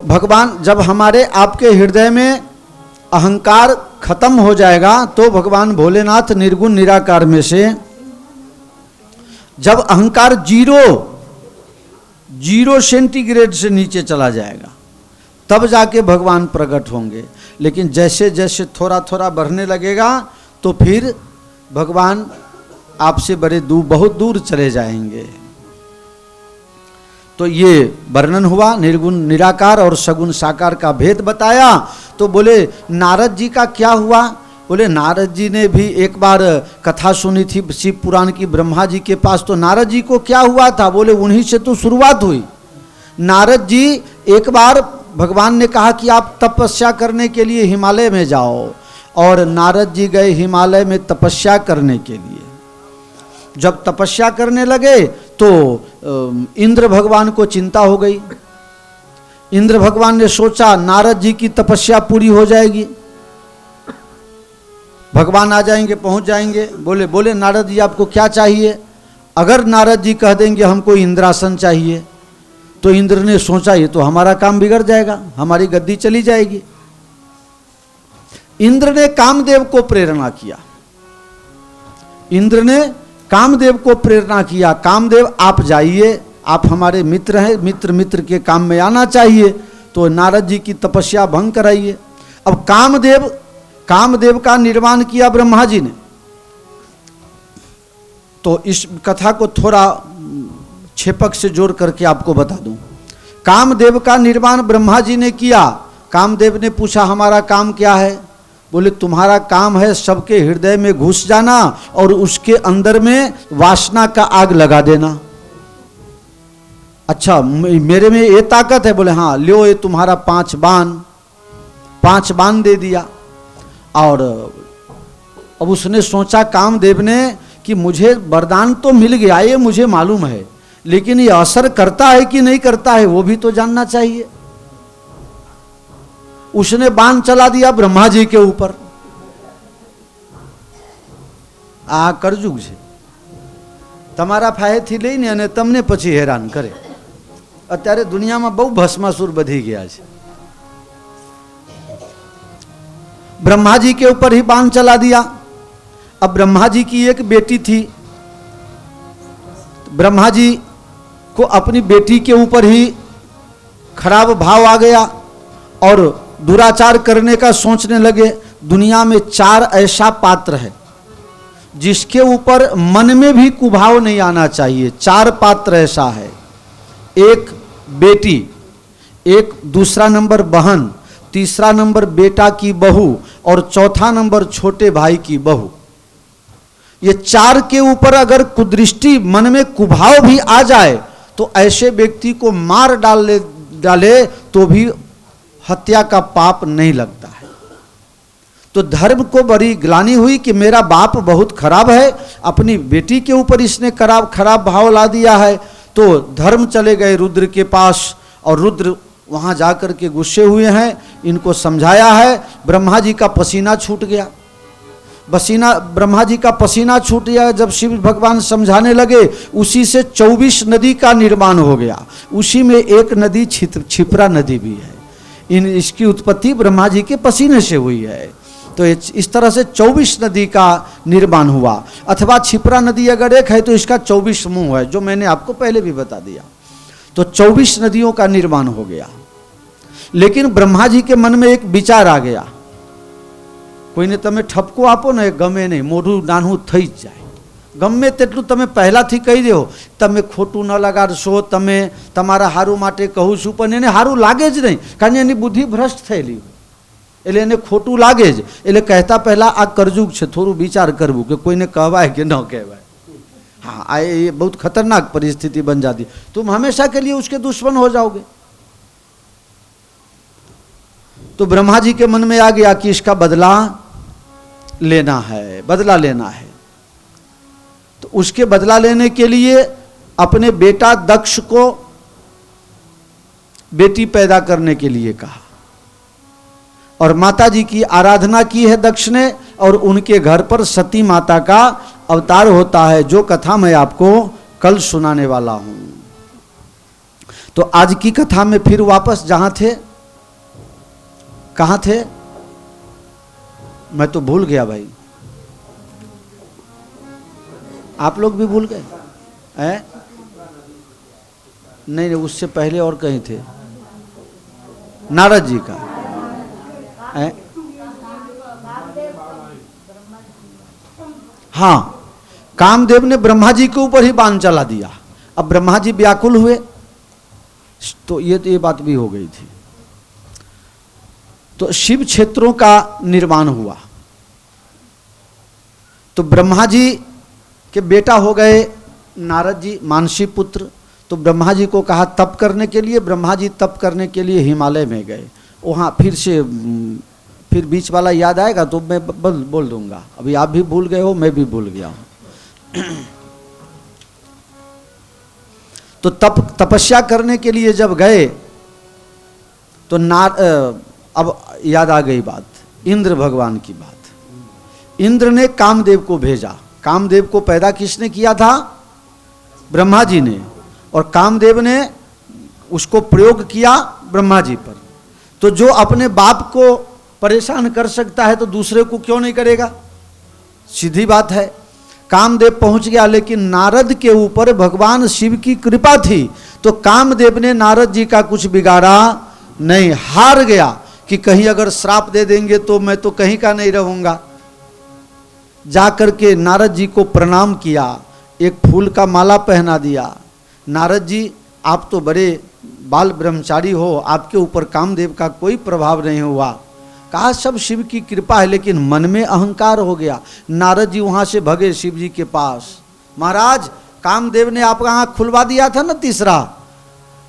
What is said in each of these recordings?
भगवान जब हमारे आपके हृदय में अहंकार खत्म हो जाएगा तो भगवान भोलेनाथ निर्गुण निराकार में से जब अहंकार जीरो सेंटीग्रेड से नीचे चला जाएगा तब जाके भगवान प्रकट होंगे। लेकिन जैसे जैसे थोड़ा थोड़ा बढ़ने लगेगा तो फिर भगवान आपसे बहुत दूर चले जाएंगे। तो ये वर्णन हुआ निर्गुण निराकार और सगुण साकार का भेद बताया। तो बोले नारद जी का क्या हुआ? बोले नारद जी ने भी एक बार कथा सुनी थी शिव पुराण की ब्रह्मा जी के पास। तो नारद जी को क्या हुआ था? बोले उन्हीं से तो शुरुआत हुई। नारद जी एक बार भगवान ने कहा कि आप तपस्या करने के लिए हिमालय में जाओ, और नारद जी गए हिमालय में तपस्या करने के लिए। जब तपस्या करने लगे तो इंद्र भगवान को चिंता हो गई। इंद्र भगवान ने सोचा नारद जी की तपस्या पूरी हो जाएगी, भगवान आ जाएंगे, पहुंच जाएंगे। बोले नारद जी आपको क्या चाहिए? अगर नारद जी कह देंगे हमको इंद्रासन चाहिए, तो इंद्र ने सोचा ये तो हमारा काम बिगड़ जाएगा, हमारी गद्दी चली जाएगी। इंद्र ने कामदेव को प्रेरणा किया। इंद्र ने कामदेव को प्रेरणा किया, कामदेव आप जाइए, आप हमारे मित्र हैं, मित्र के काम में आना चाहिए, तो नारद जी की तपस्या भंग कराइए। अब कामदेव का निर्माण किया ब्रह्मा जी ने। तो इस कथा को थोड़ा छेपक से जोड़ करके आपको बता दूं। कामदेव का निर्माण ब्रह्मा जी ने किया। कामदेव ने पूछा हमारा काम क्या है? बोले तुम्हारा काम है सबके हृदय में घुस जाना और उसके अंदर में वासना का आग लगा देना। अच्छा मेरे में ये ताकत है? बोले हाँ, लो ये तुम्हारा 5 बाण दे दिया। और अब उसने सोचा कामदेव ने कि मुझे वरदान तो मिल गया, ये मुझे मालूम है, लेकिन ये असर करता है कि नहीं करता है वो भी तो जानना चाहिए। उसने बाण चला दिया ब्रह्मा जी के ऊपर। आ करजुग છે તમારા ફાહેથી લઈને અને તમને પછી હેરાન કરે। અત્યારે દુનિયામાં બહુ ભસ્માસુર બધી ગયા છે। ब्रह्मा जी के ऊपर ही बाण चला दिया। अब ब्रह्मा जी की एक बेटी थी, ब्रह्मा जी को अपनी बेटी के ऊपर ही खराब भाव आ गया और दुराचार करने का सोचने लगे। दुनिया में 4 ऐसा पात्र है जिसके ऊपर मन में भी कुभाव नहीं आना चाहिए। 4 पात्र ऐसा है, एक बेटी, एक दूसरा नंबर बहन, तीसरा नंबर बेटा की बहू और चौथा नंबर छोटे भाई की बहू। ये 4 के ऊपर अगर कुदृष्टि मन में कुभाव भी आ जाए तो ऐसे व्यक्ति को मार डाले तो भी हत्या का पाप नहीं लगता है। तो धर्म को बड़ी ग्लानि हुई कि मेरा बाप बहुत खराब है, अपनी बेटी के ऊपर इसने खराब भाव ला दिया है। तो धर्म चले गए रुद्र के पास और रुद्र वहां जाकर के गुस्से हुए हैं, इनको समझाया है। ब्रह्मा जी का पसीना छूट गया। ब्रह्मा जी का पसीना छूट गया। जब शिव भगवान समझाने लगे उसी से 24 नदी का निर्माण हो गया। उसी में एक नदी क्षिप्रा नदी भी है। इसकी उत्पत्ति ब्रह्मा जी के पसीने से हुई है। तो इस तरह से 24 नदी का निर्माण हुआ। अथवा क्षिप्रा नदी अगर एक है तो इसका 24 मुंह है, जो मैंने आपको पहले भी बता दिया। तो 24 नदियों का निर्माण हो गया। लेकिन ब्रह्मा जी के मन में एक विचार आ गया, कोઈને તમે ઠપકો આપો ને ગમે નહીં, મોઢું નાનું થઈ જ જાય। ગમે તેટલું તમે પહેલાથી કહી દો, તમે ખોટું ન લગાડશો, તમે તમારા હારું માટે કહું છું, પણ એને હારું લાગે જ નહીં, કારણ એની બુદ્ધિ ભ્રષ્ટ થયેલી હોય, એટલે એને ખોટું લાગે જ। એટલે કહેતા પહેલાં આ કરજુગ છે, થોડું વિચાર કરવું કે કોઈને કહેવાય કે ન કહેવાય। हाँ, ये बहुत खतरनाक परिस्थिति बन जाती, तुम हमेशा के लिए उसके दुश्मन हो जाओगे। तो ब्रह्मा जी के मन में आ गया कि इसका बदला लेना है। तो उसके बदला लेने के लिए अपने बेटा दक्ष को बेटी पैदा करने के लिए कहा और माता जी की आराधना की है दक्ष ने, और उनके घर पर सती माता का अवतार होता है, जो कथा मैं आपको कल सुनाने वाला हूं। तो आज की कथा में फिर वापस जहां थे कहाँ थे? मैं तो भूल गया भाई, आप लोग भी भूल गए हैं? नहीं, उससे पहले और कहीं थे, नारद जी का है? हाँ, कामदेव ने ब्रह्मा जी के ऊपर ही बाण चला दिया। अब ब्रह्मा जी व्याकुल हुए, तो ये बात भी हो गई थी। तो शिव क्षेत्रों का निर्माण हुआ। तो ब्रह्मा जी के बेटा हो गए नारद जी, मानसी पुत्र। तो ब्रह्मा जी को कहा तप करने के लिए। ब्रह्मा जी तप करने के लिए हिमालय में गए। वहाँ फिर बीच वाला याद आएगा तो मैं बोल दूंगा। अभी आप भी भूल गए हो, मैं भी भूल गया हूँ। तो तपस्या करने के लिए जब गए तो अब याद आ गई बात, इंद्र भगवान की बात। इंद्र ने कामदेव को भेजा। कामदेव को पैदा किसने किया था? ब्रह्मा जी ने। और कामदेव ने उसको प्रयोग किया ब्रह्मा जी पर। तो जो अपने बाप को परेशान कर सकता है तो दूसरे को क्यों नहीं करेगा? सीधी बात है। कामदेव पहुंच गया, लेकिन नारद के ऊपर भगवान शिव की कृपा थी। तो कामदेव ने नारद जी का कुछ बिगाड़ा नहीं, हार गया कि कहीं अगर श्राप दे देंगे तो मैं तो कहीं का नहीं रहूंगा। जाकर के नारद जी को प्रणाम किया, एक फूल का माला पहना दिया। नारद जी, आप तो बड़े बाल ब्रह्मचारी हो, आपके ऊपर कामदेव का कोई प्रभाव नहीं हुआ। कहा सब शिव की कृपा है, लेकिन मन में अहंकार हो गया। नारद जी वहां से भगे शिव जी के पास। महाराज, कामदेव ने आपका आंख खुलवा दिया था ना तीसरा,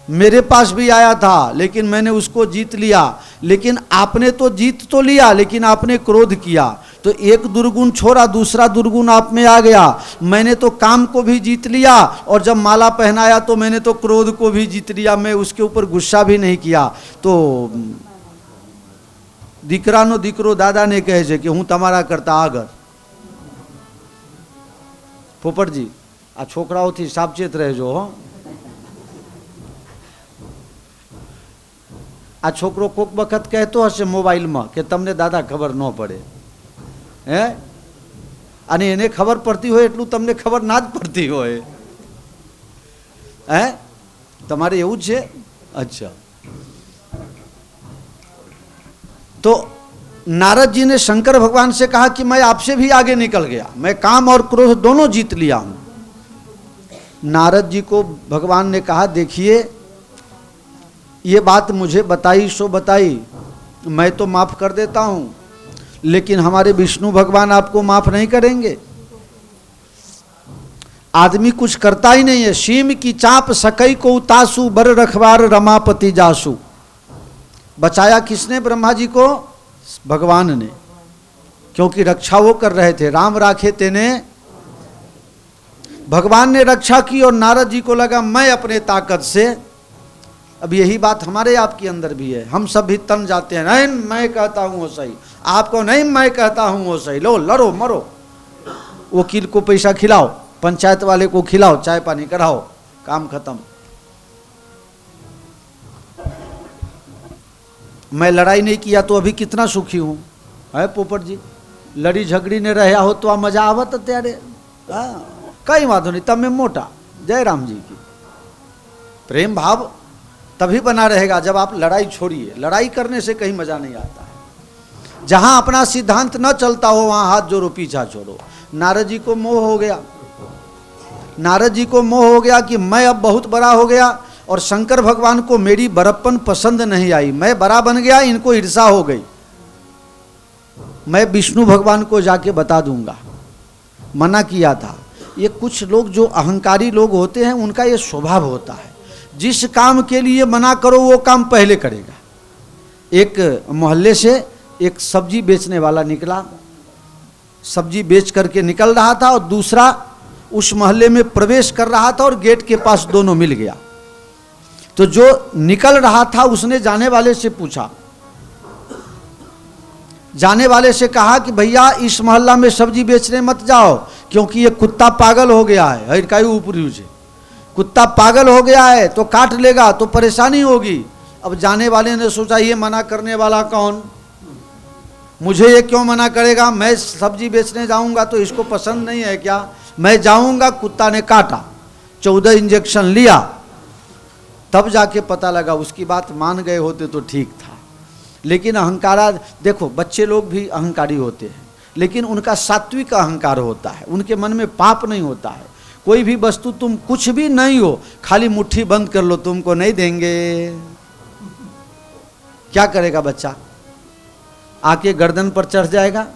मेरे पास भी आया था, लेकिन मैंने उसको जीत लिया। लेकिन आपने तो जीत तो लिया, लेकिन आपने क्रोध किया, तो एक दुर्गुण छोड़ा, दूसरा दुर्गुण आप में आ गया। मैंने तो काम को भी जीत लिया, और जब माला पहनाया तो मैंने तो क्रोध को भी जीत लिया। मैं उसके ऊपर गुस्सा भी नहीं किया। तो દીકરાનો દીકરો દાદાને કહે છે કે હું તમારા કરતા આગળ। પોપટજી, આ છોકરાઓથી સાવચેત રહેજો હો। આ છોકરો કોક વખત કહેતો હશે મોબાઈલમાં કે તમને દાદા ખબર ન પડે, હે? અને એને ખબર પડતી હોય એટલું તમને ખબર ના જ પડતી હોય, હે? તમારે એવું જ છે? अच्छा। तो नारद जी ने शंकर भगवान से कहा कि मैं आपसे भी आगे निकल गया, मैं काम और क्रोध दोनों जीत लिया हूं। नारद जी को भगवान ने कहा, देखिए ये बात मुझे बताई सो बताई, मैं तो माफ कर देता हूं, लेकिन हमारे विष्णु भगवान आपको माफ नहीं करेंगे। आदमी कुछ करता ही नहीं है। सीम की चाप सकई को उतासु, बर रखवार रमापति जासु। बचाया किसने ब्रह्मा जी को? भगवान ने, क्योंकि रक्षा वो कर रहे थे। राम राखे तेने, भगवान ने रक्षा की। और नारद जी को लगा मैं अपने ताकत से, अब यही बात हमारे आपके अंदर भी है, हम सब भी तन जाते हैं, नहीं मैं कहता हूं वो सही, आपको नहीं मैं कहता हूं वो सही, लो लड़ो मरो, वकील को पैसा खिलाओ, पंचायत वाले को खिलाओ, चाय पानी कराओ, काम खत्म। मैं लड़ाई नहीं किया तो अभी कितना सुखी हूं, है पोपट जी? लड़ी झगड़ी ने रहा हो तो आ मजा आवत त्यारे। कई वादो नहीं, तब में मोटा। जय राम जी की। प्रेम भाव तभी बना रहेगा जब आप लड़ाई छोड़िए। लड़ाई करने से कहीं मजा नहीं आता है। जहां अपना सिद्धांत न चलता हो वहां हाथ जोड़ो, पीछा छोड़ो। नारद जी को मोह हो गया। नारद जी को मोह हो गया कि मैं अब बहुत बड़ा हो गया और शंकर भगवान को मेरी बड़प्पन पसंद नहीं आई, मैं बड़ा बन गया, इनको ईर्षा हो गई, मैं विष्णु भगवान को जाके बता दूंगा। मना किया था। ये कुछ लोग जो अहंकारी लोग होते हैं उनका ये स्वभाव होता है, जिस काम के लिए मना करो वो काम पहले करेगा। एक मोहल्ले से एक सब्जी बेचने वाला निकला, सब्जी बेच करके निकल रहा था, और दूसरा उस मोहल्ले में प्रवेश कर रहा था, और गेट के पास दोनों मिल गया। तो जो निकल रहा था उसने जाने वाले से पूछा, जाने वाले से कहा कि भैया इस मोहल्ला में सब्जी बेचने मत जाओ, क्योंकि ये कुत्ता पागल हो गया है, ऊपरी से कुत्ता पागल हो गया है तो काट लेगा तो परेशानी होगी। अब जाने वाले ने सोचा ये मना करने वाला कौन, मुझे ये क्यों मना करेगा, मैं सब्जी बेचने जाऊंगा तो इसको पसंद नहीं है क्या, मैं जाऊंगा, कुत्ता ने काटा, 14 इंजेक्शन लिया, तब जाके पता लगा, उसकी बात मान गए होते तो ठीक था। लेकिन अहंकारा, देखो बच्चे लोग भी अहंकारी होते हैं, लेकिन उनका सात्विक अहंकार होता है, उनके मन में पाप नहीं होता है। कोई भी वस्तु तुम कुछ भी नहीं हो, खाली मुट्ठी बंद कर लो, तुमको नहीं देंगे, क्या करेगा बच्चा, आके गर्दन पर चढ़ जाएगा,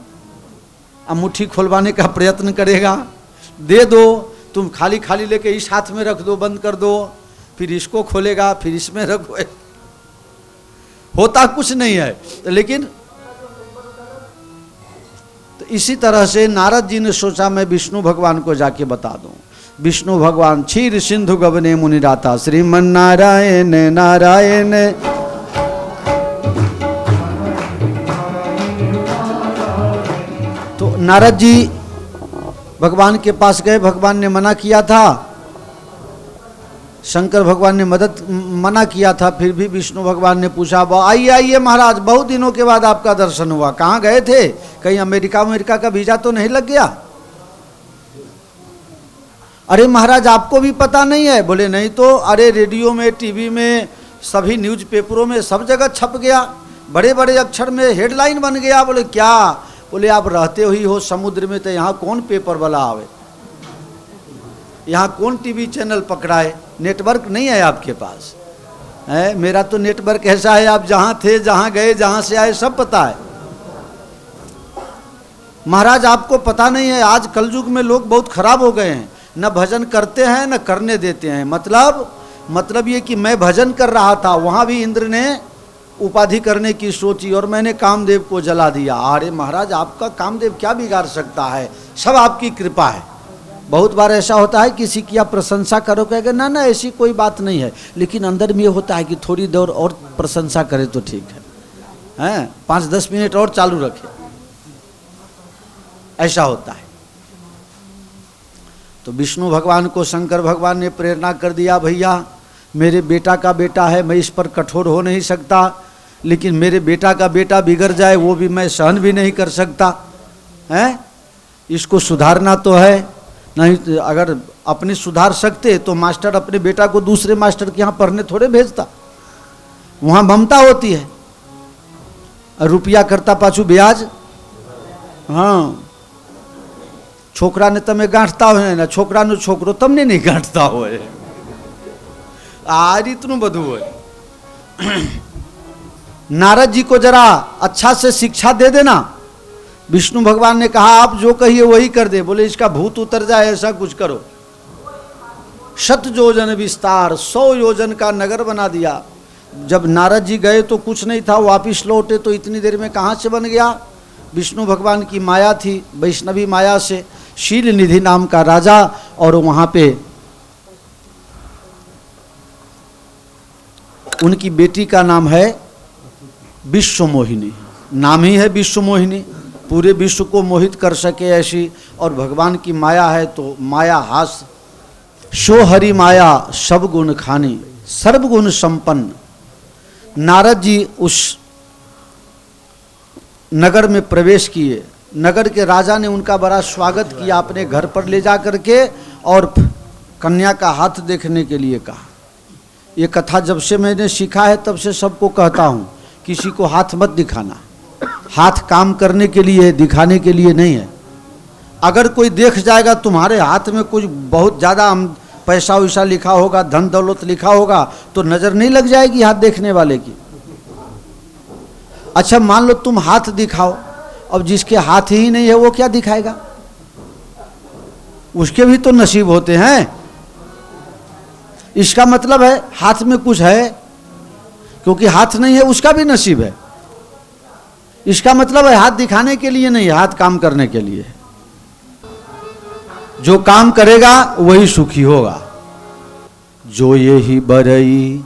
अब मुट्ठी खुलवाने का प्रयत्न करेगा, दे दो, तुम खाली खाली लेके इस हाथ में रख दो, बंद कर दो, फिर इसको खोलेगा, फिर इसमें रखो, होता कुछ नहीं है। लेकिन तो इसी तरह से नारद जी ने सोचा मैं विष्णु भगवान को जाके बता दूं। विष्णु भगवान क्षीर सिंधु गबने मुनिराता, श्रीमन नारायण नारायण। तो नारद जी भगवान के पास गए, भगवान ने मना किया था, शंकर भगवान ने मना किया था, फिर भी विष्णु भगवान ने पूछा, आइए आइए महाराज, बहुत दिनों के बाद आपका दर्शन हुआ, कहाँ गए थे, कहीं अमेरिका का वीजा तो नहीं लग गया। अरे महाराज आपको भी पता नहीं है, बोले नहीं तो, अरे रेडियो में, टीवी में, सभी न्यूज़पेपरों में सब जगह छप गया, बड़े बड़े अक्षर में हेडलाइन बन गया। बोले क्या, बोले आप रहते ही हो समुद्र में, तो यहाँ कौन पेपर वाला आवे, यहाँ कौन टीवी चैनल पकड़ाए, नेटवर्क नहीं है आपके पास है। मेरा तो नेटवर्क ऐसा है, आप जहाँ थे, जहाँ गए, जहाँ से आए, सब पता है। महाराज आपको पता नहीं है, आज कलयुग में लोग बहुत खराब हो गए हैं, न भजन करते हैं न करने देते हैं। मतलब ये कि मैं भजन कर रहा था, वहाँ भी इंद्र ने उपाधि करने की सोची और मैंने कामदेव को जला दिया। अरे महाराज आपका कामदेव क्या बिगाड़ सकता है, सब आपकी कृपा है। बहुत बार ऐसा होता है, किसी की आप प्रशंसा करो, कहेगा ना ना ऐसी कोई बात नहीं है, लेकिन अंदर में ये होता है कि थोड़ी देर और प्रशंसा करे तो ठीक है, 5-10 मिनट और चालू रखे, ऐसा होता है। तो विष्णु भगवान को शंकर भगवान ने प्रेरणा कर दिया, भैया मेरे बेटा का बेटा है, मैं इस पर कठोर हो नहीं सकता, लेकिन मेरे बेटा का बेटा बिगड़ जाए वो भी मैं सहन भी नहीं कर सकता है, इसको सुधारना तो है। नहीं अगर अपने सुधार सकते तो मास्टर अपने बेटा को दूसरे मास्टर के यहाँ पढ़ने थोड़े भेजता, वहाँ ममता होती है, रुपया करता पाछू ब्याज। हाँ, छोकरा ने तमें गांठता हो ना, छोकरा नो छोकरो तमने नहीं गांठता हो, आज इतनु बधु हो। नारद जी को जरा अच्छा से शिक्षा दे देना। विष्णु भगवान ने कहा आप जो कहिए वही कर दे, बोले इसका भूत उतर जाए ऐसा कुछ करो। 100 योजन विस्तार, 100 योजन का नगर बना दिया। जब नारद जी गए तो कुछ नहीं था, वापिस लौटे तो इतनी देर में कहाँ से बन गया। विष्णु भगवान की माया थी, वैष्णवी माया से शील निधि नाम का राजा, और वहाँ पे उनकी बेटी का नाम है विश्व मोहिनी, नाम ही है विश्व मोहिनी, पूरे विश्व को मोहित कर सके ऐसी। और भगवान की माया है तो माया हास, शो हरि माया सब गुण खानी, सर्वगुण संपन्न। नारद जी उस नगर में प्रवेश किए, नगर के राजा ने उनका बड़ा स्वागत किया, अपने घर पर ले जा करके और कन्या का हाथ देखने के लिए कहा। ये कथा जब से मैंने सीखा है तब से सबको कहता हूँ, किसी को हाथ मत दिखाना, हाथ काम करने के लिए, दिखाने के लिए नहीं है। अगर कोई देख जाएगा तुम्हारे हाथ में कुछ बहुत ज़्यादा पैसा वैसा लिखा होगा, धन दौलत लिखा होगा, तो नज़र नहीं लग जाएगी हाथ देखने वाले की। अच्छा मान लो तुम हाथ दिखाओ, अब जिसके हाथ ही नहीं है वो क्या दिखाएगा, उसके भी तो नसीब होते हैं। इसका मतलब है हाथ में कुछ है, क्योंकि हाथ नहीं है उसका भी नसीब है। इसका मतलब है हाथ दिखाने के लिए नहीं, हाथ काम करने के लिए। जो काम करेगा वही सुखी होगा। जो यही बरई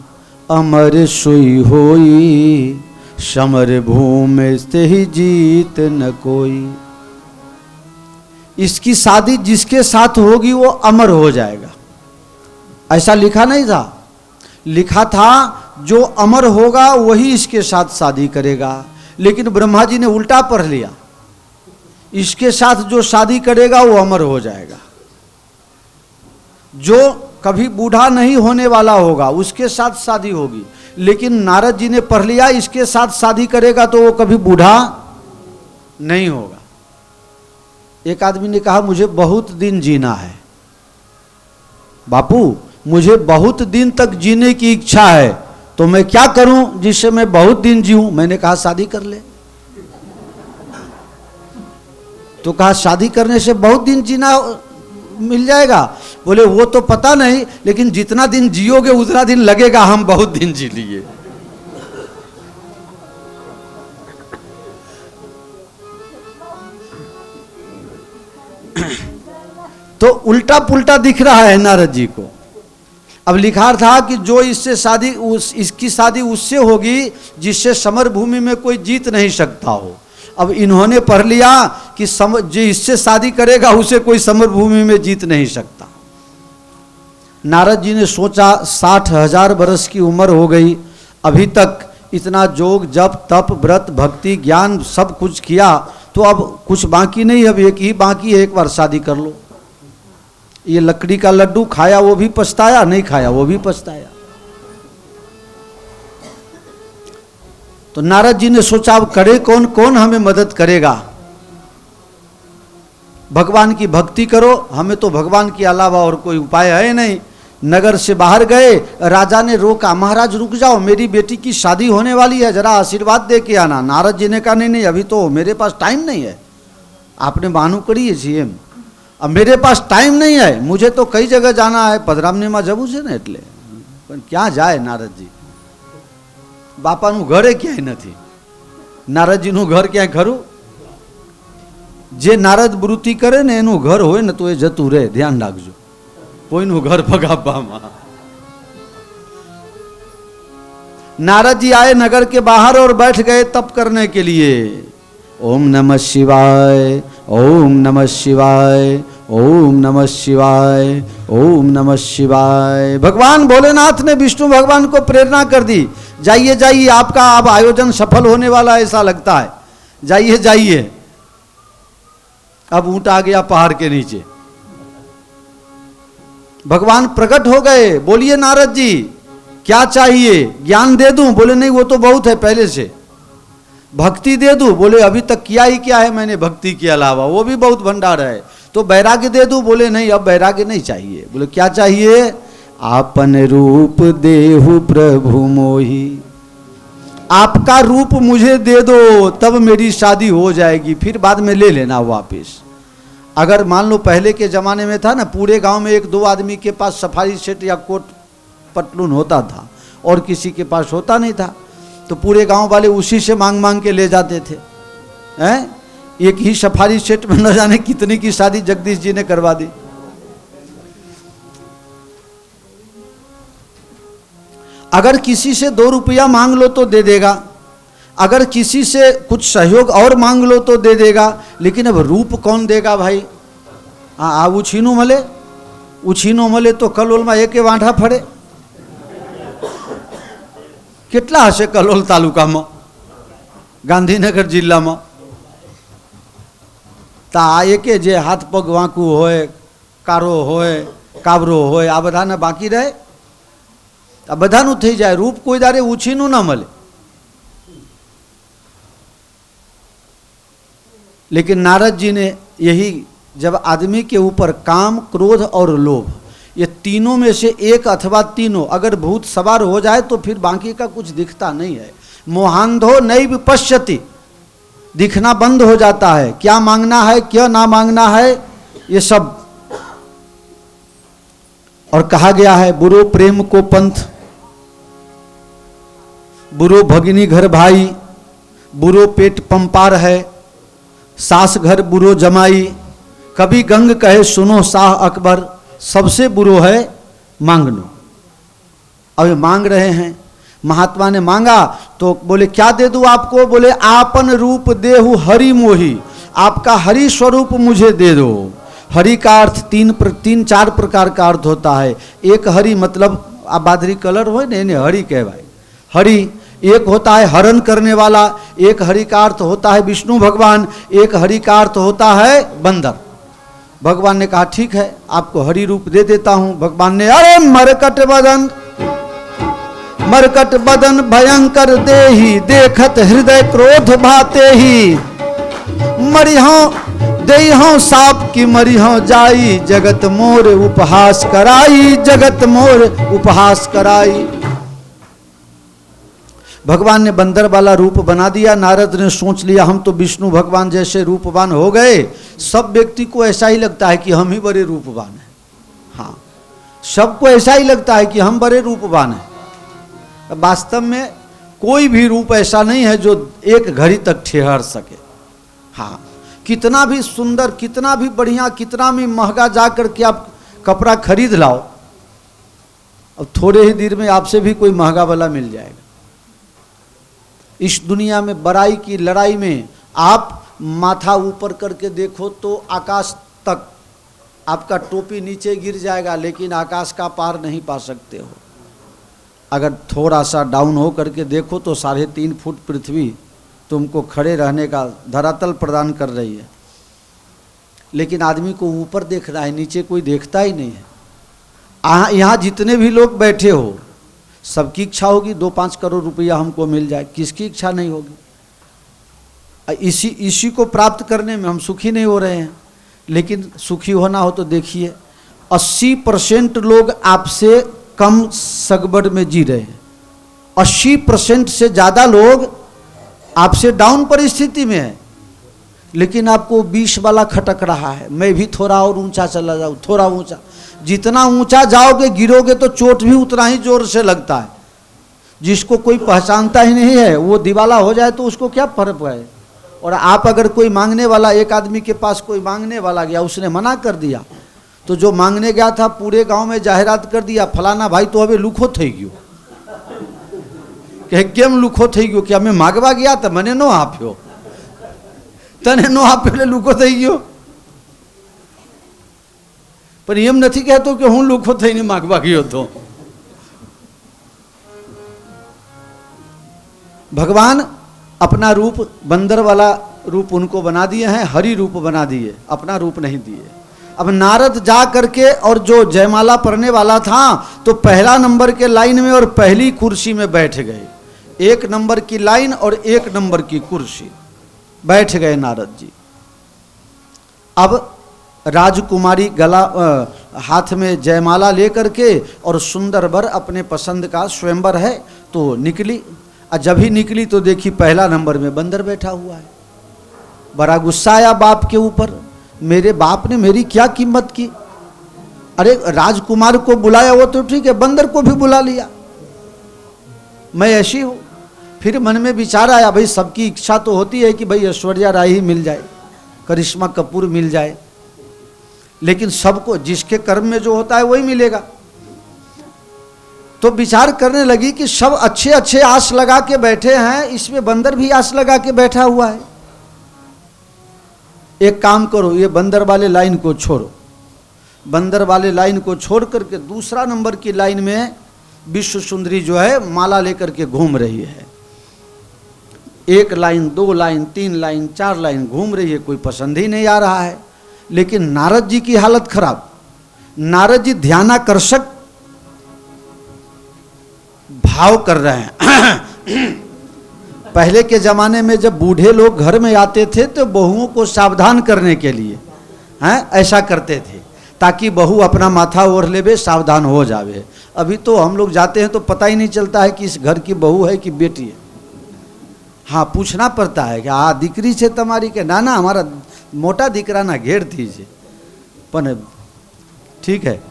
अमर सोई होई, समर भूमि से ही जीत न कोई। इसकी शादी जिसके साथ होगी वो अमर हो जाएगा, ऐसा लिखा नहीं था। लिखा था जो अमर होगा वही इसके साथ शादी करेगा, लेकिन ब्रह्मा जी ने उल्टा पढ़ लिया, इसके साथ जो शादी करेगा वो अमर हो जाएगा, जो कभी बूढ़ा नहीं होने वाला होगा उसके साथ शादी होगी। लेकिन नारद जी ने पढ़ लिया इसके साथ शादी करेगा तो वो कभी बूढ़ा नहीं होगा। एक आदमी ने कहा मुझे बहुत दिन जीना है बापू, मुझे बहुत दिन तक जीने की इच्छा है, तो मैं क्या करूं जिससे मैं बहुत दिन जीऊं? मैंने कहा शादी कर ले। तो कहा शादी करने से बहुत दिन जीना मिल जाएगा? बोले वो तो पता नहीं, लेकिन जितना दिन जियोगे उतना दिन लगेगा हम बहुत दिन जी लिए। तो उल्टा पुल्टा दिख रहा है नारद जी को। अब लिखा था कि जो इससे शादी इसकी शादी उससे होगी जिससे समर भूमि में कोई जीत नहीं सकता हो। अब इन्होंने पढ़ लिया कि जो इससे शादी करेगा उसे कोई समर भूमि में जीत नहीं सकता। नारद जी ने सोचा 60,000 वर्ष की उम्र हो गई, अभी तक इतना जोग जप तप व्रत भक्ति ज्ञान सब कुछ किया, तो अब कुछ बाकी नहीं, अब एक ही बाकी है, एक बार शादी कर लो। ये लकड़ी का लड्डू खाया वो भी पछताया, नहीं खाया वो भी पछताया। तो नारद जी ने सोचा अब करे कौन, कौन हमें मदद करेगा? भगवान की भक्ति करो, हमें तो भगवान के अलावा और कोई उपाय है नहीं। नगर से बाहर गए, राजा ने रोका, महाराज रुक जाओ, मेरी बेटी की शादी होने वाली है, जरा आशीर्वाद दे के आना। नारद जी ने कहा नहीं नहीं, अभी तो मेरे पास टाइम नहीं है। आपने मानू करी है सीएम, अब मेरे पास टाइम नहीं है, मुझे तो कई जगह जाना है, पधरामनी में जबू છે ને એટલે પણ ક્યાં જાય નારદજી? બાપાનું ઘરે ક્યાંય નથી, નારદજીનું ઘર ક્યાંય ખરું? જે નારદ વૃત્તિ કરે ને એનું ઘર હોય ને તો એ જતું રહે, ધ્યાન રાખજો, કોઈનું ઘર ભગાવવામાં। नारद जी आए नगर के बाहर और बैठ गए तप करने के लिए। ओम नमः शिवाय, ओम नमः शिवाय, ओम नमः शिवाय, ओम नमः शिवाय। भगवान भोलेनाथ ने विष्णु भगवान को प्रेरणा कर दी, जाइए जाइए, आपका अब आयोजन सफल होने वाला ऐसा लगता है, जाइए जाइए। अब ऊंट आ गया पहाड़ के नीचे, भगवान प्रकट हो गए। बोलिए नारद जी क्या चाहिए? ज्ञान दे दूं? बोले नहीं वो तो बहुत है पहले से। भक्ति दे दूं? बोले अभी तक किया ही क्या है मैंने भक्ति के अलावा, वो भी बहुत भंडार है। तो वैराग्य दे दूं? बोले नहीं अब वैराग्य नहीं चाहिए। बोले क्या चाहिए? आपन रूप देहु प्रभु मोहि, आपका रूप मुझे दे दो तब मेरी शादी हो जाएगी, फिर बाद में ले लेना वापिस। अगर मान लो पहले के जमाने में था ना, पूरे गांव में एक दो आदमी के पास सफारी सेट या कोट पटलून होता था और किसी के पास होता नहीं था, तो पूरे गांव वाले उसी से मांग मांग के ले जाते थे। हैं? एक ही सफारी सेट में न जाने कितनी की शादी जगदीश जी ने करवा दी। अगर किसी से 2 रुपया मांग लो तो दे देगा, अगर किसी से कुछ सहयोग और मांग लो तो दे देगा, लेकिन अब रूप कौन देगा भाई? हाँ उछीनो मले तो कलोल में एक वांठा फड़े। કેટલા હશે કલોલ તાલુકામાં, ગાંધીનગર જિલ્લામાં? તા આ એકે જે હાથ પગ વાંકું હોય, કારો હોય, કાબરો હોય, આ બધાને બાકી રહે? આ બધાનું થઈ જાય, રૂપ કોઈ દારે ઉછીનું ના મળે। लेकिन नारद जी ने यही, जब आदमी के ऊपर काम क्रोध और लोभ ये तीनों में से एक अथवा तीनों अगर भूत सवार हो जाए तो फिर बाकी का कुछ दिखता नहीं है। मोहांधो नैव पश्यति, दिखना बंद हो जाता है, क्या मांगना है क्या ना मांगना है ये सब। और कहा गया है बुरो प्रेम को पंथ, बुरो भगिनी घर भाई, बुरो पेट पंपार है, सास घर बुरो जमाई, कभी गंग कहे सुनो शाह अकबर, सबसे बुरो है मांगनो। अब मांग रहे हैं, महात्मा ने मांगा तो बोले क्या दे दूं आपको? बोले आपन रूप देहु हरि मोहि, आपका हरि स्वरूप मुझे दे दो। हरि का अर्थ तीन चार प्रकार का अर्थ होता है। एक हरि मतलब आ बादरी कलर हो ने हरि कहवाय हरि, एक होता है हरण करने वाला, एक हरि का अर्थ होता है विष्णु भगवान, एक हरि का अर्थ होता है बंदर। भगवान ने कहा ठीक है आपको हरि रूप दे देता हूं। भगवान ने अरे मरकट बदन भयंकर देही, देखत हृदय क्रोध भाते ही, मरिहो देहो साप की मरिहो जाई, जगत मोर उपहास कराई, जगत मोर उपहास कराई। भगवान ने बंदर वाला रूप बना दिया। नारद ने सोच लिया हम तो विष्णु भगवान जैसे रूपवान हो गए। सब व्यक्ति को ऐसा ही लगता है कि हम ही बड़े रूपवान हैं। हाँ, सबको ऐसा ही लगता है कि हम बड़े रूपवान हैं। वास्तव में कोई भी रूप ऐसा नहीं है जो एक घड़ी तक ठहर सके। हाँ, कितना भी सुंदर, कितना भी बढ़िया, कितना भी महंगा जा करके आप कपड़ा खरीद लाओ, अब थोड़े ही देर में आपसे भी कोई महंगा वाला मिल जाएगा। इस दुनिया में बड़ाई की लड़ाई में आप माथा ऊपर करके देखो तो आकाश तक आपका टोपी नीचे गिर जाएगा, लेकिन आकाश का पार नहीं पा सकते हो। अगर थोड़ा सा डाउन हो करके देखो तो 3.5 फुट पृथ्वी तुमको खड़े रहने का धरातल प्रदान कर रही है। लेकिन आदमी को ऊपर देखना है, नीचे कोई देखता ही नहीं है। यहाँ जितने भी लोग बैठे हो सबकी इच्छा होगी 2-5 करोड़ रुपया हमको मिल जाए, किसकी इच्छा नहीं होगी। इसी को प्राप्त करने में हम सुखी नहीं हो रहे हैं। लेकिन सुखी होना हो तो देखिए 80% लोग आपसे कम सगबड़ में जी रहे हैं, 80% से ज़्यादा लोग आपसे डाउन परिस्थिति में है, लेकिन आपको 20 वाला खटक रहा है, मैं भी थोड़ा और ऊंचा चला जाऊँ, थोड़ा ऊंचा। जितना ऊंचा जाओगे गिरोगे तो चोट भी उतना ही जोर से लगता है। जिसको कोई पहचानता ही नहीं है वो दिवाला हो जाए तो उसको क्या फर्क है। और आप अगर कोई मांगने वाला, एक आदमी के पास कोई मांगने वाला गया, उसने मना कर दिया, तो जो मांगने गया था पूरे गांव में जाहिरात कर दिया, फलाना भाई तो अभी लुखो थी गयो, કે કેમ લુખો થઈ ગયો, કે અમે માગવા ગયા તો મને નો આપ્યો, તને નો આપ્યો એટલે લુખો થઈ ગયો। પણ એમ નથી કહેતો કે હું લુખો થઈને માગવા ગયો હતો। भगवान अपना रूप बंदर वाला रूप उनको बना दिए हैं, हरि रूप बना दिए, अपना रूप नहीं दिए। अब नारद जा करके और जो जयमाला पढ़ने वाला था तो पहला नंबर के लाइन में और पहली कुर्सी में बैठ गए। 1 नंबर की लाइन और 1 नंबर की कुर्सी बैठ गए नारद जी। अब राजकुमारी गला हाथ में जयमाला लेकर के और सुंदर वर अपने पसंद का स्वयंवर है तो निकली। और जब ही निकली तो देखी पहला नंबर में बंदर बैठा हुआ है। बड़ा गुस्सा आया बाप के ऊपर, मेरे बाप ने मेरी क्या कीमत की। अरे राजकुमार को बुलाया वो तो ठीक है, बंदर को भी बुला लिया, मैं ऐसी हूँ। फिर मन में विचार आया, भाई सबकी इच्छा तो होती है कि भाई ऐश्वर्या राय ही मिल जाए, करिश्मा कपूर मिल जाए, लेकिन सबको जिसके कर्म में जो होता है वही मिलेगा। तो विचार करने लगी कि सब अच्छे अच्छे आस लगा के बैठे हैं, इसमें बंदर भी आस लगा के बैठा हुआ है। एक काम करो, ये बंदर वाले लाइन को छोड़ो, बंदर वाले लाइन को छोड़ करके दूसरा नंबर की लाइन में विश्व सुंदरी जो है माला लेकर के घूम रही है। 1 लाइन 2 लाइन 3 लाइन 4 लाइन घूम रही है, कोई पसंद ही नहीं आ रहा है। लेकिन नारद जी की हालत खराब। नारद जी ध्यानाकर्षक भाव कर रहे हैं। पहले के जमाने में जब बूढ़े लोग घर में आते थे तो बहुओं को सावधान करने के लिए ऐसा करते थे, ताकि बहू अपना माथा ओढ़ लेवे, सावधान हो जावे। अभी तो हम लोग जाते हैं तो पता ही नहीं चलता है कि इस घर की बहू है कि बेटी है। हाँ, पूछना पड़ता है कि हाँ दीकरी से तुम्हारी के, ना ना हमारा मोटा दीकरा ना घेर दीजिए, पर ठीक है,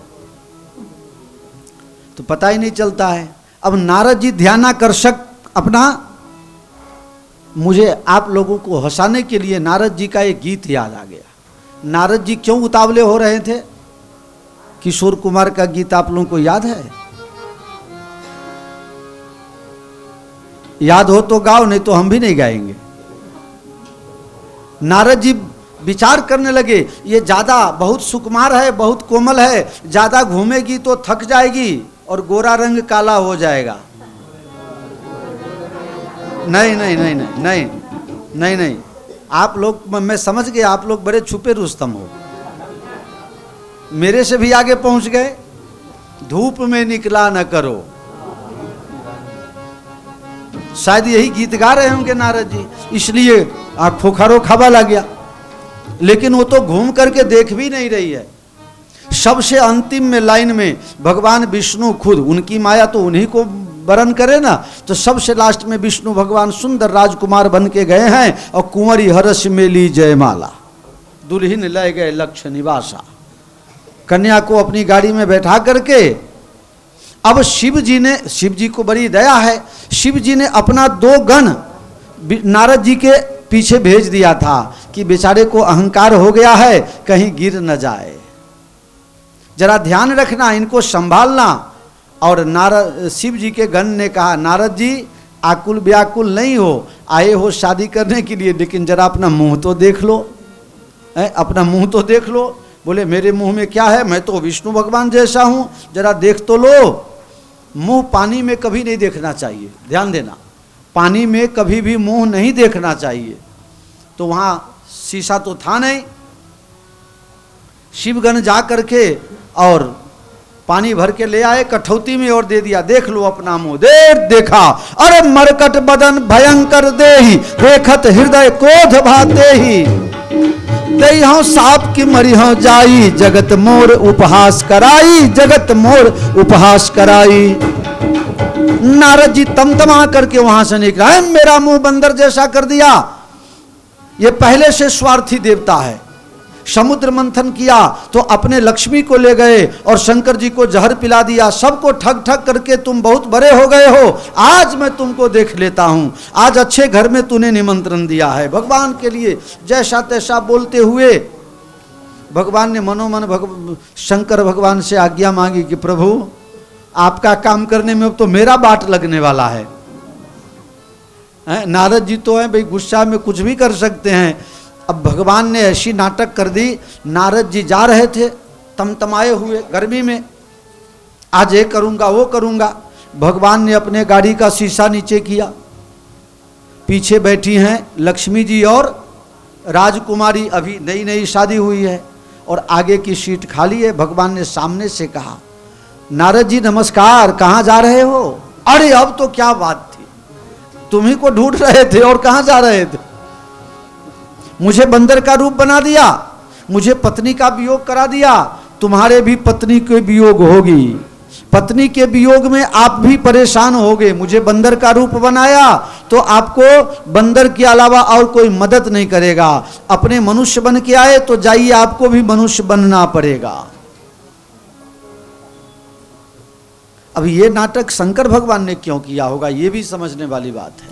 तो पता ही नहीं चलता है। अब नारद जी ध्यानाकर्षक अपना, मुझे आप लोगों को हंसाने के लिए नारद जी का एक गीत याद आ गया। नारद जी क्यों उतावले हो रहे थे? किशोर कुमार का गीत आप लोगों को याद है? याद हो तो गाओ, नहीं तो हम भी नहीं गाएंगे। नारद जी विचार करने लगे, ये ज्यादा बहुत सुकुमार है, बहुत कोमल है, ज्यादा घूमेगी तो थक जाएगी और गोरा रंग काला हो जाएगा। नहीं नहीं नहीं नहीं नहीं नहीं नहीं, आप लोग, मैं समझ गया आप लोग बड़े छुपे रुस्तम हो, मेरे से भी आगे पहुंच गए। धूप में निकला न करो, शायद यही गीत गा रहे होंगे नारद जी, इसलिए आंखों खारो खाबा लग गया। लेकिन वो तो घूम करके देख भी नहीं रही है। सबसे अंतिम में लाइन में भगवान विष्णु खुद, उनकी माया तो उन्हीं को वरण करे ना, तो सबसे लास्ट में विष्णु भगवान सुंदर राजकुमार बन के गए हैं और कुंवरी हरस में ली जयमाला, दुल्हन ले गए लक्ष्य निवासा। कन्या को अपनी गाड़ी में बैठा करके अब शिव जी को बड़ी दया है, शिव जी ने अपना 2 गण नारद जी के पीछे भेज दिया था कि बेचारे को अहंकार हो गया है, कहीं गिर न जाए, जरा ध्यान रखना, इनको संभालना। और नारद शिव जी के गण ने कहा, नारद जी आकुल व्याकुल नहीं हो, आए हो शादी करने के लिए, लेकिन जरा अपना मुंह तो देख लो, अपना मुंह तो देख लो। बोले मेरे मुंह में क्या है, मैं तो विष्णु भगवान जैसा हूं, जरा देख तो लो। मुंह पानी में कभी नहीं देखना चाहिए, ध्यान देना, पानी में कभी भी मुंह नहीं देखना चाहिए। तो वहां शीशा तो था नहीं, शिवगण जा करके और पानी भर के ले आए, कठौती में और दे दिया, देख लो अपना मुंह। देखा, अरे मरकट बदन भयंकर देही, देखत हृदय क्रोध भाते ही, दई साप की मरी जाई, जगत मोर उपहास कराई, जगत मोर उपहास कराई। नारद जी तमतमा करके वहां से निकला, है मेरा मुंह बंदर जैसा कर दिया। ये पहले से स्वार्थी देवता है। समुद्र मंथन किया तो अपने लक्ष्मी को ले गए और शंकर जी को जहर पिला दिया, सबको ठग ठग करके तुम बहुत बड़े हो गए हो, आज मैं तुमको देख लेता हूं। आज अच्छे घर में तूने निमंत्रण दिया है, भगवान के लिए जैसा तैसा बोलते हुए भगवान ने मनोमन शंकर भगवान से आज्ञा मांगी कि प्रभु आपका काम करने में अब तो मेरा बाट लगने वाला है। नारद जी तो हैं भाई, गुस्सा में कुछ भी कर सकते हैं। अब भगवान ने ऐसी नाटक कर दी, नारद जी जा रहे थे तमतमाए हुए गर्मी में, आज ये करूंगा वो करूंगा। भगवान ने अपने गाड़ी का शीशा नीचे किया, पीछे बैठी हैं लक्ष्मी जी और राजकुमारी, अभी नई नई शादी हुई है और आगे की सीट खाली है। भगवान ने सामने से कहा, नारद जी नमस्कार, कहाँ जा रहे हो? अरे अब तो क्या बात थी, तुम्ही को ढूंढ रहे थे और कहाँ जा रहे थे? मुझे बंदर का रूप बना दिया, मुझे पत्नी का वियोग करा दिया, तुम्हारे भी पत्नी के वियोग होगी, पत्नी के वियोग में आप भी परेशान होगे। मुझे बंदर का रूप बनाया तो आपको बंदर के अलावा और कोई मदद नहीं करेगा। अपने मनुष्य बन के आए तो जाइए, आपको भी मनुष्य बनना पड़ेगा। अब ये नाटक शंकर भगवान ने क्यों किया होगा, ये भी समझने वाली बात है।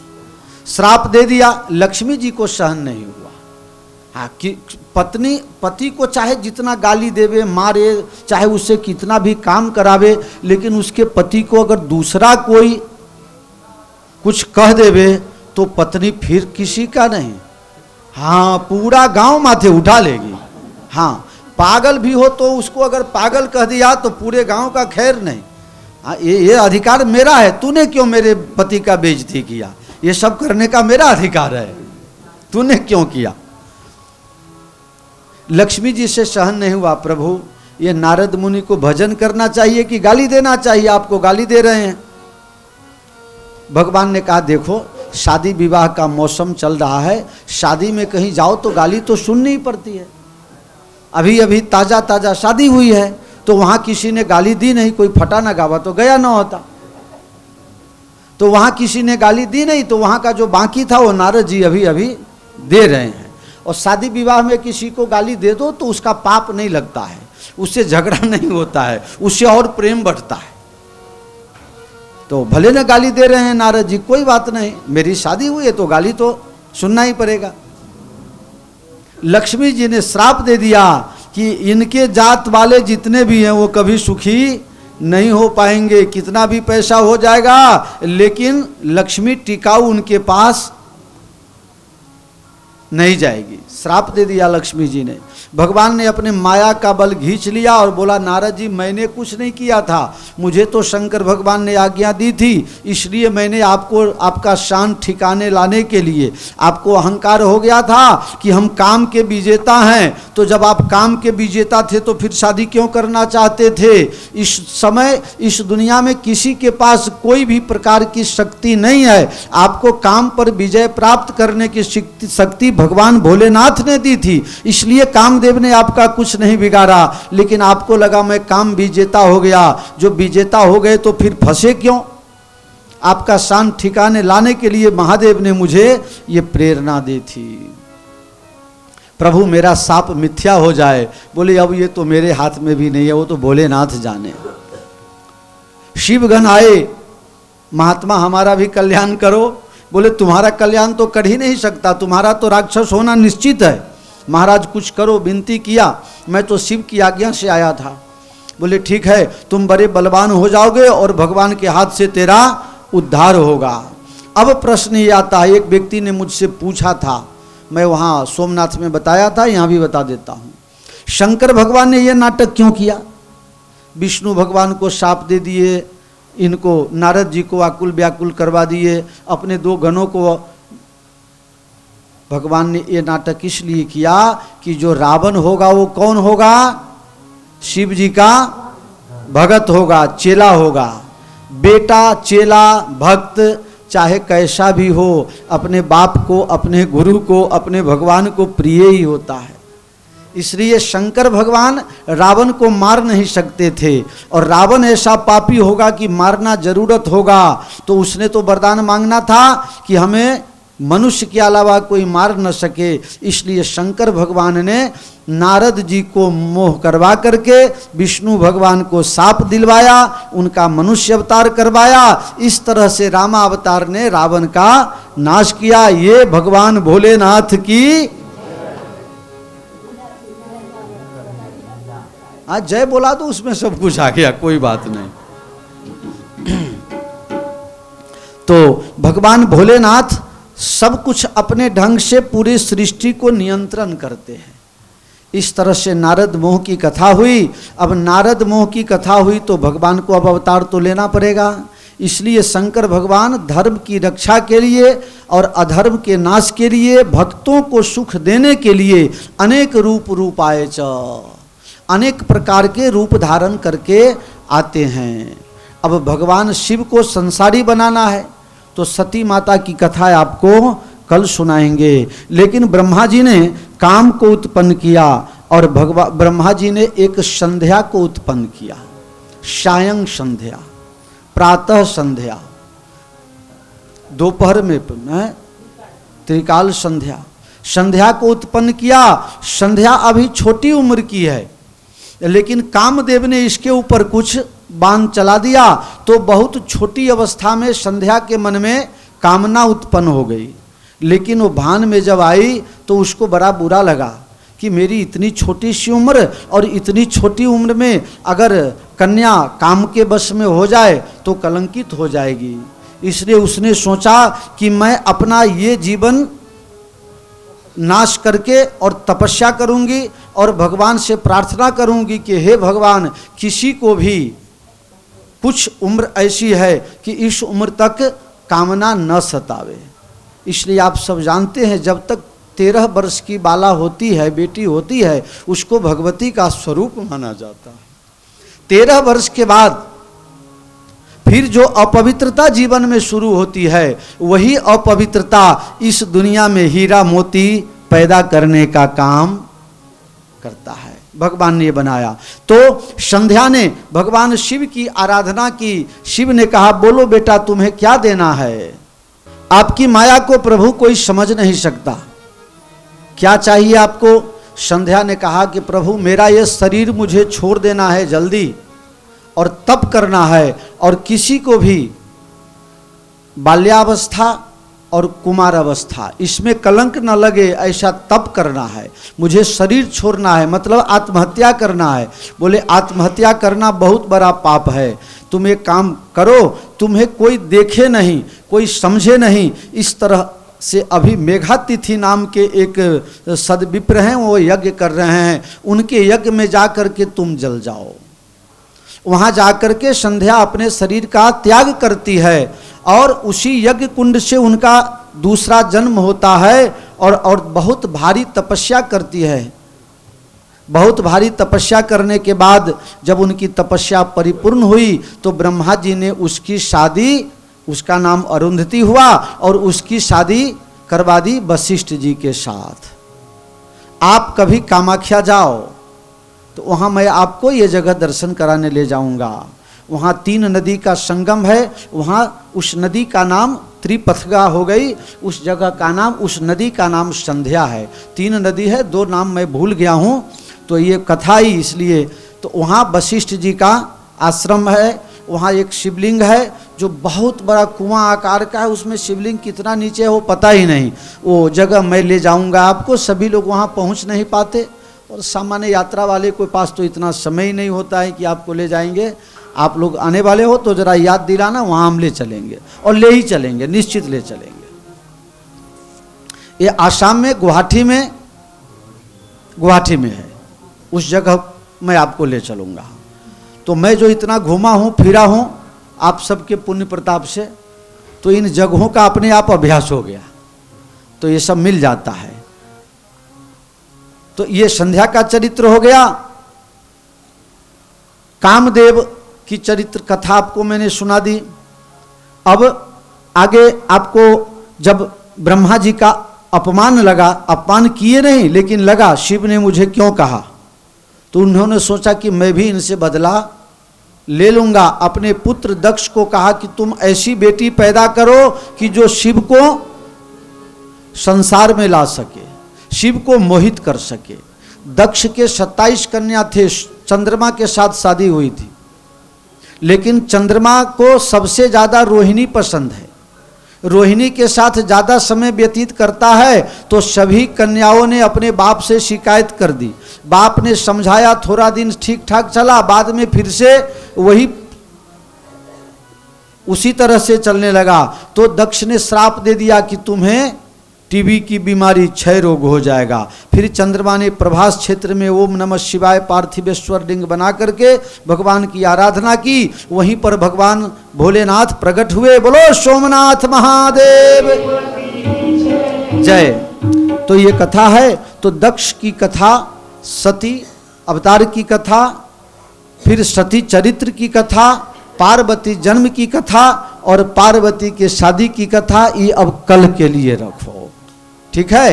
श्राप दे दिया, लक्ष्मी जी को सहन नहीं हुआ। हाँ कि पति को चाहे जितना गाली देवे मारे, चाहे उससे कितना भी काम करावे, लेकिन उसके पति को अगर दूसरा कोई कुछ कह देवे तो पत्नी फिर किसी का नहीं, हाँ पूरा गांव माथे उठा लेगी। हाँ पागल भी हो तो उसको अगर पागल कह दिया तो पूरे गांव का खैर नहीं। हाँ ये अधिकार मेरा है, तूने क्यों मेरे पति का बेइज्जती किया, ये सब करने का मेरा अधिकार है, तूने क्यों किया। लक्ष्मी जी से सहन नहीं हुआ। प्रभु ये नारद मुनि को भजन करना चाहिए कि गाली देना चाहिए, आपको गाली दे रहे हैं। भगवान ने कहा देखो शादी विवाह का मौसम चल रहा है, शादी में कहीं जाओ तो गाली तो सुननी ही पड़ती है। अभी अभी ताजा ताजा शादी हुई है तो वहां किसी ने गाली दी नहीं, कोई फटा ना गावा तो गया ना होता, तो वहां किसी ने गाली दी नहीं, तो वहां का जो बाकी था वो नारद जी अभी अभी दे रहे हैं। और शादी विवाह में किसी को गाली दे दो तो उसका पाप नहीं लगता है, उससे झगड़ा नहीं होता है, उससे और प्रेम बढ़ता है। तो भले न गाली दे रहे हैं नारद जी, कोई बात नहीं, मेरी शादी हुई है तो गाली तो सुनना ही पड़ेगा। लक्ष्मी जी ने श्राप दे दिया कि इनके जात वाले जितने भी हैं वो कभी सुखी नहीं हो पाएंगे, कितना भी पैसा हो जाएगा लेकिन लक्ष्मी टिकाऊ उनके पास नहीं जाएगी। श्राप दे दिया लक्ष्मी जी ने। भगवान ने अपने माया का बल खींच लिया और बोला नारद जी मैंने कुछ नहीं किया था, मुझे तो शंकर भगवान ने आज्ञा दी थी, इसलिए मैंने आपको आपका शान ठिकाने लाने के लिए, आपको अहंकार हो गया था कि हम काम के विजेता हैं, तो जब आप काम के विजेता थे तो फिर शादी क्यों करना चाहते थे। इस समय इस दुनिया में किसी के पास कोई भी प्रकार की शक्ति नहीं है, आपको काम पर विजय प्राप्त करने की शक्ति भगवान भोलेनाथ ने दी थी, इसलिए कामदेव ने आपका कुछ नहीं बिगाड़ा। लेकिन आपको लगा मैं काम विजेता हो गया, जो विजेता हो गए तो फिर फंसे क्यों। आपका शान ठिकाने लाने के लिए महादेव ने मुझे ये प्रेरणा दी थी। प्रभु मेरा साप मिथ्या हो जाए, बोले अब ये तो मेरे हाथ में भी नहीं है, वो तो भोलेनाथ जाने। शिवगण आए, महात्मा हमारा भी कल्याण करो। बोले तुम्हारा कल्याण तो कर ही नहीं सकता, तुम्हारा तो राक्षस होना निश्चित है, महाराज कुछ करो। विनती किया, मैं तो शिव की आज्ञा से आया था। बोले ठीक है, तुम बड़े बलवान हो जाओगे और भगवान के हाथ से तेरा उद्धार होगा। अब प्रश्न ये आता है, एक व्यक्ति ने मुझसे पूछा था, मैं वहाँ सोमनाथ में बताया था, यहाँ भी बता देता हूँ, शंकर भगवान ने ये नाटक क्यों किया। विष्णु भगवान को शाप दे दिए, इनको नारद जी को आकुल व्याकुल करवा दिए, अपने दो गणों को। भगवान ने ये नाटक इसलिए किया कि जो रावण होगा वो कौन होगा, शिव जी का भगत होगा, चेला होगा। बेटा चेला भक्त चाहे कैसा भी हो, अपने बाप को, अपने गुरु को, अपने भगवान को प्रिय ही होता है। इसलिए शंकर भगवान रावण को मार नहीं सकते थे, और रावण ऐसा पापी होगा कि मारना जरूरत होगा, तो उसने तो वरदान मांगना था कि हमें मनुष्य के अलावा कोई मार न सके। इसलिए शंकर भगवान ने नारद जी को मोह करवा करके विष्णु भगवान को शाप दिलवाया, उनका मनुष्य अवतार करवाया। इस तरह से रामावतार ने रावण का नाश किया। ये भगवान भोलेनाथ की आज जय बोला तो उसमें सब कुछ आ गया, कोई बात नहीं। तो भगवान भोलेनाथ सब कुछ अपने ढंग से पूरी सृष्टि को नियंत्रण करते हैं। इस तरह से नारद मोह की कथा हुई। अब नारद मोह की कथा हुई तो भगवान को अब अवतार तो लेना पड़ेगा। इसलिए शंकर भगवान धर्म की रक्षा के लिए और अधर्म के नाश के लिए, भक्तों को सुख देने के लिए अनेक रूप आए अनेक प्रकार के रूप धारण करके आते हैं। अब भगवान शिव को संसारी बनाना है तो सती माता की कथा आपको कल सुनाएंगे। लेकिन ब्रह्मा जी ने काम को उत्पन्न किया और ब्रह्मा जी ने एक संध्या को उत्पन्न किया, सायं संध्या, प्रातः संध्या, दोपहर में त्रिकाल संध्या, संध्या को उत्पन्न किया। संध्या अभी छोटी उम्र की है, लेकिन कामदेव ने इसके ऊपर कुछ बाण चला दिया तो बहुत छोटी अवस्था में संध्या के मन में कामना उत्पन्न हो गई। लेकिन वो भान में जब आई तो उसको बड़ा बुरा लगा कि मेरी इतनी छोटी सी उम्र और इतनी छोटी उम्र में अगर कन्या काम के बस में हो जाए तो कलंकित हो जाएगी। इसलिए उसने सोचा कि मैं अपना ये जीवन नाश करके और तपस्या करूंगी और भगवान से प्रार्थना करूंगी कि हे भगवान, किसी को भी कुछ उम्र ऐसी है कि इस उम्र तक कामना न सतावे। इसलिए आप सब जानते हैं जब तक 13 वर्ष की बाला होती है, बेटी होती है, उसको भगवती का स्वरूप माना जाता है। 13 वर्ष के बाद फिर जो अपवित्रता जीवन में शुरू होती है, वही अपवित्रता इस दुनिया में हीरा मोती पैदा करने का काम करता है। भगवान ने बनाया। तो संध्या ने भगवान शिव की आराधना की। शिव ने कहा बोलो बेटा तुम्हें क्या देना है। आपकी माया को प्रभु कोई समझ नहीं सकता, क्या चाहिए आपको। संध्या ने कहा कि प्रभु मेरा ये शरीर मुझे छोड़ देना है जल्दी, और तप करना है, और किसी को भी बाल्यावस्था और कुमार अवस्था इसमें कलंक न लगे ऐसा तप करना है। मुझे शरीर छोड़ना है, मतलब आत्महत्या करना है। बोले आत्महत्या करना बहुत बड़ा पाप है, तुम एक काम करो, तुम्हें कोई देखे नहीं, कोई समझे नहीं, इस तरह से अभी मेघातिथि नाम के एक सदविप्र हैं, वो यज्ञ कर रहे हैं, उनके यज्ञ में जा कर के तुम जल जाओ। वहाँ जा कर के संध्या अपने शरीर का त्याग करती है और उसी यज्ञ कुंड से उनका दूसरा जन्म होता है और बहुत भारी तपस्या करती है। बहुत भारी तपस्या करने के बाद जब उनकी तपस्या परिपूर्ण हुई तो ब्रह्मा जी ने उसकी शादी, उसका अरुंधति अरुंधति हुआ और उसकी शादी करवा दी वशिष्ठ जी के साथ। आप कभी कामाख्या जाओ तो वहाँ मैं आपको ये जगह दर्शन कराने ले जाऊंगा। वहाँ 3 नदी का संगम है, वहाँ उस नदी का नाम त्रिपथगा हो गई, उस जगह का नाम, उस नदी का नाम संध्या है। 3 नदी है, 2 नाम मैं भूल गया हूँ, तो ये कथा ही इसलिए। तो वहाँ वशिष्ठ जी का आश्रम है, वहाँ एक शिवलिंग है जो बहुत बड़ा कुआं आकार का है, उसमें शिवलिंग कितना नीचे है वो पता ही नहीं। वो जगह मैं ले जाऊंगा आपको, सभी लोग वहाँ पहुँच नहीं पाते और सामान्य यात्रा वाले के पास तो इतना समय ही नहीं होता है कि आपको ले जाएंगे। आप लोग आने वाले हो तो जरा याद दिलाना, वहाँ हम ले चलेंगे और ले ही चलेंगे, निश्चित ले चलेंगे। ये आसाम में गुवाहाटी में है, उस जगह मैं आपको ले चलूँगा। तो मैं जो इतना घूमा हूँ फिरा हूँ आप सबके पुण्य प्रताप से, तो इन जगहों का अपने आप अभ्यास हो गया, तो ये सब मिल जाता है। तो ये संध्या का चरित्र हो गया। कामदेव की चरित्र कथा आपको मैंने सुना दी। अब आगे आपको जब ब्रह्मा जी का अपमान लगा, अपमान किए नहीं लेकिन लगा शिव ने मुझे क्यों कहा, तो उन्होंने सोचा कि मैं भी इनसे बदला ले लूंगा। अपने पुत्र दक्ष को कहा कि तुम ऐसी बेटी पैदा करो कि जो शिव को संसार में ला सके, शिव को मोहित कर सके। दक्ष के 27 कन्या थे, चंद्रमा के साथ शादी हुई थी, लेकिन चंद्रमा को सबसे ज़्यादा रोहिणी पसंद है, रोहिणी के साथ ज़्यादा समय व्यतीत करता है। तो सभी कन्याओं ने अपने बाप से शिकायत कर दी। बाप ने समझाया, थोड़ा दिन ठीक ठाक चला, बाद में फिर से वही उसी तरह से चलने लगा। तो दक्ष ने श्राप दे दिया कि तुम्हें टीबी की बीमारी, क्षय रोग हो जाएगा। फिर चंद्रमा ने प्रभास क्षेत्र में ओम नमः शिवाय पार्थिवेश्वर लिंग बना करके भगवान की आराधना की। वहीं पर भगवान भोलेनाथ प्रकट हुए। बोलो सोमनाथ महादेव जय। तो ये कथा है। तो दक्ष की कथा, सती अवतार की कथा, फिर सती चरित्र की कथा, पार्वती जन्म की कथा और पार्वती के शादी की कथा, ये अब कल के लिए रखो, ठीक है।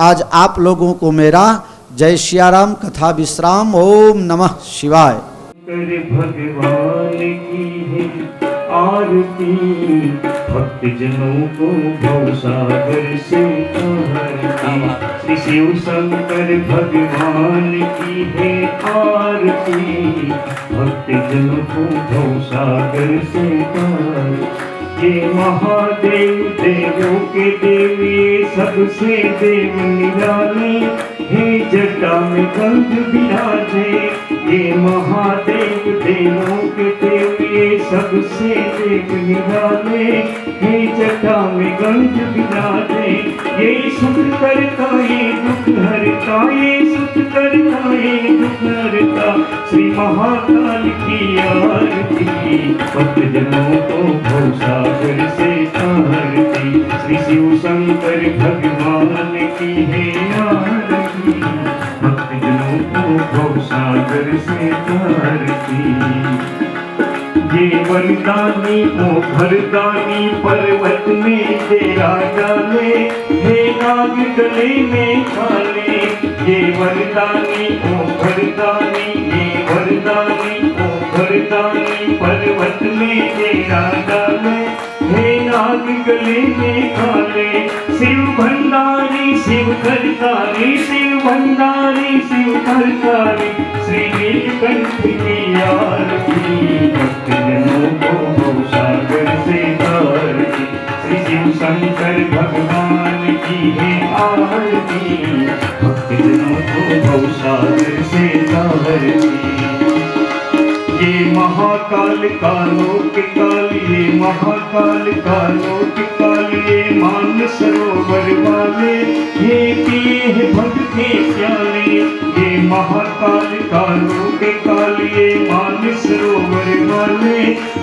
आज आप लोगों को मेरा जय सियाराम, कथा विश्राम। ओम नमः शिवाय। भगवान की है आरती, भक्त जनों को भवसागर से तारती। श्री शिव शंकर भगवान की है आरती, भक्त जनों को भवसागर से तारती। ये महादेव देवों के देव, ये सबसे देव निराले, हे जटा में गंध विराजे। ये महादेव देवों के देव, ये सबसे देव निराले, हे जटा में गंध विराजे। ये सुख करता, ये दुख हरता, ये सुख करता, ये दुख हरता। श्री महाकाल की आरती, भक्त जनों को भवसागर से तारती। श्री शिव शंकर भगवान की है आरती, भक्त जनों को भवसागर से तारती। ये वरदानी ओ भरदानी, पर्वत में तेरा डाले, हे नाग गले में खाले। ये वरदानी ओ भरदानी, ये वरदानी ओ भरदानी, पर्वत में तेरा डाले, हे नाग गले में खाले। शिव भंडारी शिव करतारी, शिव भंडारी शिव करतारी, श्री नीलकंठ की आरती, भक्त जनों को भवसागर से तारती। श्री शिव शंकर भगवान की है आरती, भक्त जनों को भवसागर से तारती। ये महाकाल कालों के काल, ये महाकाल कालों के काल, ये मान मान सरोवर वाले, ये पिए हैं भक्त के प्याले, ये महाकाल कालों के कालिए मान सरोवर वाले,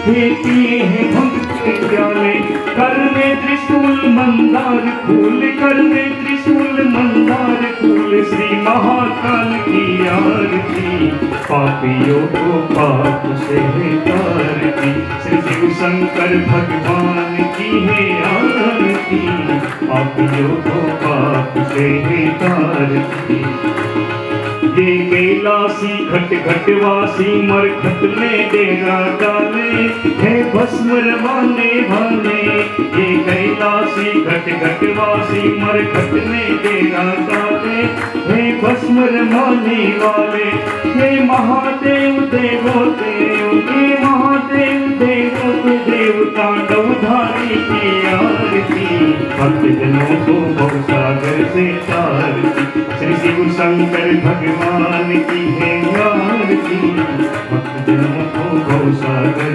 ये पिए हैं भक्त के प्याले। कर में त्रिशूल मंदार फूल, कर में त्रिशूल मंदार फूल, श्री महाकाल की आरती, पापियों को पाप से तारती, श्री शिव शंकर भगवान की है आरती, पापियों को पाप से तारती। ये कैलासी घट घटवासी मरघट में डेरा डाले, है भस्म रवाने वाले, ये कैलासी घट घटवासी मरघट में डेरा डाले, है भस्म रवाने वाले। ये महादेव देवो देव, ये महादेव देवो देव, तांडवधारी की आरती, भक्त जनों को भवसागर से तारती, श्री शिव शंकर भगवान की है आरती, भक्त जनों को भवसागर